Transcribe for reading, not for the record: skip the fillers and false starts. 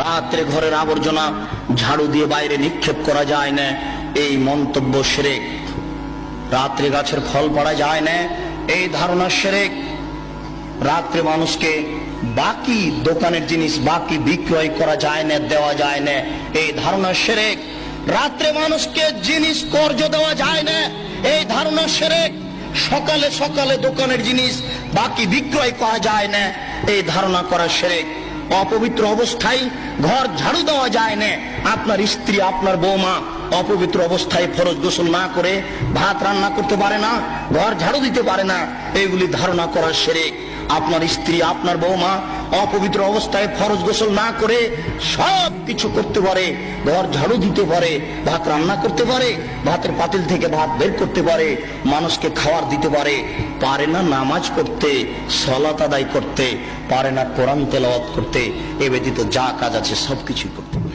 রাত্রে ঘরের আবর্জনা ঝাড়ু দিয়ে বাইরে নিক্ষেপ করা যায় না, এই মন্তব্য শিরক। রাত্রে গাছের ফল পাড়া যায় না, এই ধারণা শিরক। রাত্রে মানুষকে বাকি দোকানের জিনিস বাকি বিক্রয় করা যায় না, দেওয়া যায় না, এই ধারণা শিরক। রাত্রে মানুষকে জিনিস কর্জ দেওয়া যায় না, এই ধারণা শিরক। সকালে সকালে দোকানের জিনিস বাকি বিক্রয় করা যায় না, এই ধারণা করা শিরক। অপবিত্র অবস্থায় ঘর ঝাড়ু দেওয়া যায় না। আপনার স্ত্রী, আপনার বৌমা অপবিত্র অবস্থায় ফরজ গোসল না করে ভাত রান্না করতে পারে না, ঘর ঝাড়ু দিতে পারে না, এইগুলি ধারণা করা শিরক। আপনার স্ত্রী, আপনার বৌমা অপবিত্র অবস্থায় ফরজ গোসল না করে সব কিছু করতে পারে, ঘর ঝাড়ু দিতে পারে, ভাত রান্না করতে পারে, ভাতের পাতিল থেকে ভাত বের করতে পারে, মানুষকে খাবার দিতে পারে, পারে না নামাজ পড়তে, সালাত আদায় করতে, পারে না কোরআন তেলাওয়াত করতে, এ ব্যতীত যা কাজ আছে সবকিছুই করতে পারে।